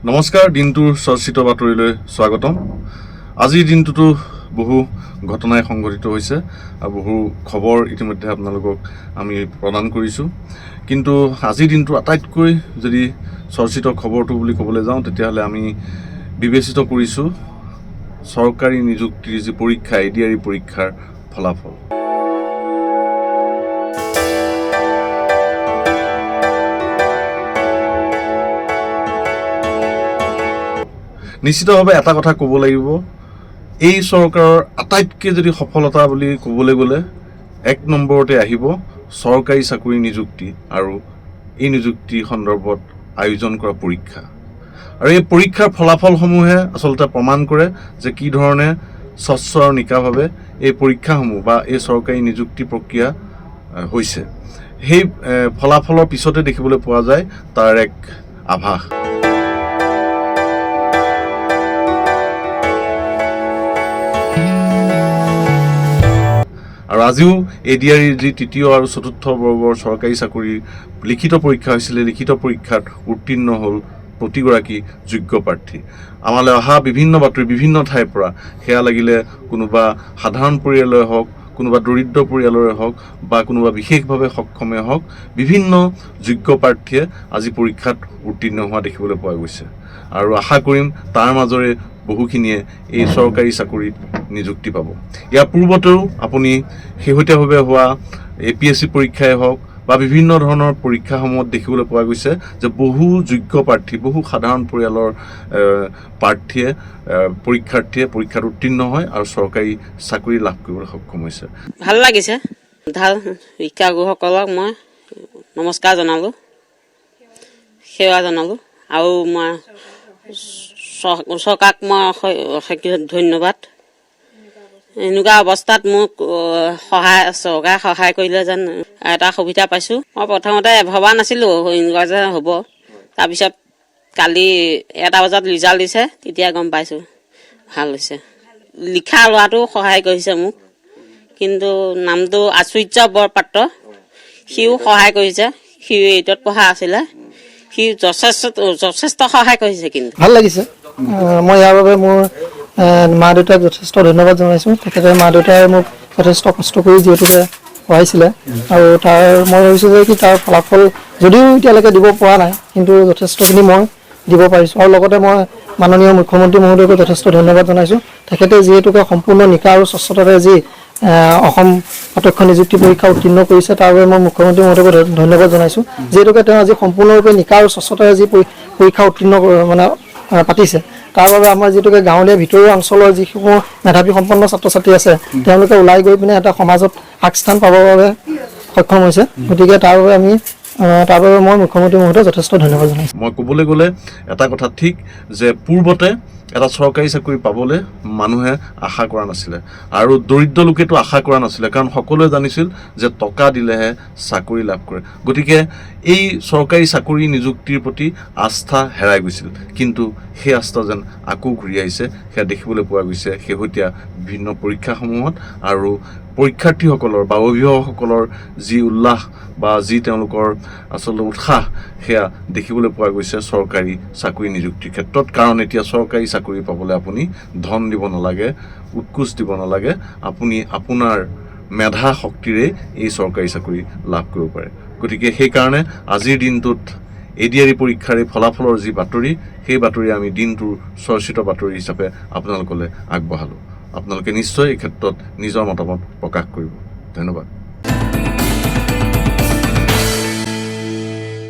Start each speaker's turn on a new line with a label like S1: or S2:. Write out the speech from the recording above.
S1: নমস্কাৰ, দিনটোৰ চৰ্চিত বাতৰিলৈ স্বাগতম। আজিৰ দিনটোতো বহু ঘটনাই সংঘটিত হৈছে আৰু বহু খবৰ ইতিমধ্যে আপোনালোকক আমি প্ৰদান কৰিছোঁ। কিন্তু আজিৰ দিনটো আটাইতকৈ যদি চৰ্চিত খবৰটো বুলি ক'বলৈ যাওঁ তেতিয়াহ'লে আমি বিবেচিত কৰিছোঁ চৰকাৰী নিযুক্তিৰ যি পৰীক্ষা ADRE পৰীক্ষাৰ ফলাফল। নিশ্চিতভাৱে এটা কথা ক'ব লাগিব, এই চৰকাৰৰ আটাইতকৈ যদি সফলতা বুলি ক'বলৈ গ'লে ১ নম্বৰতে আহিব চৰকাৰী চাকৰি নিযুক্তি আৰু এই নিযুক্তিৰ সন্দৰ্ভত আয়োজন কৰা পৰীক্ষা। আৰু এই পৰীক্ষাৰ ফলাফলসমূহে আচলতে প্ৰমাণ কৰে যে কি ধৰণে স্বচ্ছ আৰু নিকাভাৱে এই পৰীক্ষাসমূহ বা এই চৰকাৰী নিযুক্তি প্ৰক্ৰিয়া হৈছে। সেই ফলাফলৰ পিছতে দেখিবলৈ পোৱা যায় তাৰ এক আভাস। আৰু আজিও ADRE যি তৃতীয় আৰু চতুৰ্থ বৰ্গৰ চৰকাৰী চাকৰিৰ লিখিত পৰীক্ষা হৈছিলে, লিখিত পৰীক্ষাত উত্তীৰ্ণ হ'ল প্ৰতিগৰাকী যোগ্য প্ৰাৰ্থী। আমালৈ অহা বিভিন্ন বাতৰি বিভিন্ন ঠাইৰ পৰা, সেয়া লাগিলে কোনোবা সাধাৰণ পৰিয়ালৰে হওক, কোনোবা দৰিদ্ৰ পৰিয়ালৰে হওক বা কোনোবা বিশেষভাৱে সক্ষমে হওক, বিভিন্ন যোগ্য প্ৰাৰ্থীয়ে আজি পৰীক্ষাত উত্তীৰ্ণ হোৱা দেখিবলৈ পোৱা গৈছে। আৰু আশা কৰিম তাৰ মাজৰে বহুখিনিয়ে এই চৰকাৰী চাকৰিত নিযুক্তি পাব। ইয়াৰ পূৰ্বতেও আপুনি শেহতীয়াভাৱে হোৱা APSC পৰীক্ষাই হওক বা বিভিন্ন ধৰণৰ পৰীক্ষাসমূহত দেখিবলৈ পোৱা গৈছে যে বহু যোগ্য প্ৰাৰ্থী, বহু সাধাৰণ পৰিয়ালৰ পৰীক্ষাৰ্থীয়ে পৰীক্ষাত উত্তীৰ্ণ হয় আৰু চৰকাৰী চাকৰি লাভ কৰিবলৈ সক্ষম হৈছে।
S2: ভাল লাগিছে। ভাল শিক্ষাগুৰুসকলক মই নমস্কাৰ জনালোঁ, সেৱা জনালোঁ আৰু মই চৰকাৰক মই ধন্যবাদ। এনেকুৱা অৱস্থাত মোক চৰকাৰে সহায় কৰিলে যেন এটা সুবিধা পাইছোঁ। মই প্ৰথমতে ভবা নাছিলোঁ এনেকুৱা যে হ'ব। তাৰপিছত কালি 1টা বজাত ৰিজাল্ট দিছে, তেতিয়া গম পাইছোঁ ভাল হৈছে। লিখা লোৱাটো সহায় কৰিছে মোক, কিন্তু নামটো আচুৰ্য বৰপাত্ৰ, সিও সহায় কৰিছে। সি 8ত পঢ়া আছিলে, সি যথেষ্ট সহায় কৰিছে। কিন্তু
S3: ভাল লাগিছে। মই ইয়াৰ বাবে মোৰ মা দেউতাক যথেষ্ট ধন্যবাদ জনাইছোঁ। তেখেতে মা দেউতাই মোক যথেষ্ট কষ্ট কৰি যিহেতুকে পঢ়াইছিলে আৰু মই ভাবিছোঁ যে কি তাৰ ফলাফল যদিও এতিয়ালৈকে দিব পৰা নাই, কিন্তু যথেষ্টখিনি মই দিব পাৰিছোঁ। আৰু লগতে মই মাননীয় মুখ্যমন্ত্ৰী মহোদয়কো যথেষ্ট ধন্যবাদ জনাইছোঁ। তেখেতে যিহেতুকে সম্পূৰ্ণ নিকা আৰু স্বচ্ছতাৰে যি অসম প্ৰত্যক্ষ নিযুক্তি পৰীক্ষা উত্তীৰ্ণ কৰিছে, তাৰ বাবে মই মুখ্যমন্ত্ৰী মহোদয়ক ধন্যবাদ জনাইছোঁ। যিহেতুকে তেওঁ আজি সম্পূৰ্ণৰূপে নিকা আৰু স্বচ্ছতাৰে যি পৰীক্ষা উত্তীৰ্ণ পাতিছে, তাৰ বাবে আমাৰ যিটোকে গাঁৱলীয়া ভিতৰুৱা অঞ্চলৰ যিসমূহ মেধাৱী সম্পন্ন ছাত্ৰ ছাত্ৰী আছে, তেওঁলোকে ওলাই গৈ পিনে এটা সমাজত আগস্থান পাবৰ বাবে সক্ষম হৈছে। গতিকে তাৰ বাবে মই মুখ্যমন্ত্ৰী মহোদয়ক যথেষ্ট ধন্যবাদ জনাইছোঁ।
S1: মই ক'বলৈ গ'লে এটা কথা ঠিক যে পূৰ্বতে এটা চৰকাৰী চাকৰি পাবলৈ মানুহে আশা কৰা নাছিলে আৰু দৰিদ্ৰ লোকেতো আশা কৰা নাছিলে, কাৰণ সকলোৱে জানিছিল যে টকা দিলেহে চাকৰি লাভ কৰে। গতিকে এই চৰকাৰী চাকৰি নিযুক্তিৰ প্ৰতি আস্থা হেৰাই গৈছিল, কিন্তু সেই আস্থা যেন আকৌ ঘূৰি আহিছে, সেয়া দেখিবলৈ পোৱা গৈছে শেহতীয়া বিভিন্ন পৰীক্ষাসমূহত। আৰু পৰীক্ষাৰ্থীসকলৰ বা অভিভাৱকসকলৰ যি উল্লাস বা যি তেওঁলোকৰ আচলতে উৎসাহ, সেয়া দেখিবলৈ পোৱা গৈছে চৰকাৰী চাকৰি নিযুক্তিৰ ক্ষেত্ৰত। কাৰণ এতিয়া চৰকাৰী চাকৰি পাবলৈ আপুনি ধন দিব নালাগে, উৎকোচ দিব নালাগে, আপুনি আপোনাৰ মেধা শক্তিৰে এই চৰকাৰী চাকৰি লাভ কৰিব পাৰে। গতিকে সেইকাৰণে আজিৰ দিনটোত ADRE পৰীক্ষাৰ এই ফলাফলৰ যি বাতৰি, সেই বাতৰি আমি দিনটোৰ চৰ্চিত বাতৰি হিচাপে আপোনালোকলৈ আগবঢ়ালোঁ। আপোনালোকে নিশ্চয় এই ক্ষেত্ৰত নিজৰ মতামত প্ৰকাশ কৰিব। ধন্যবাদ।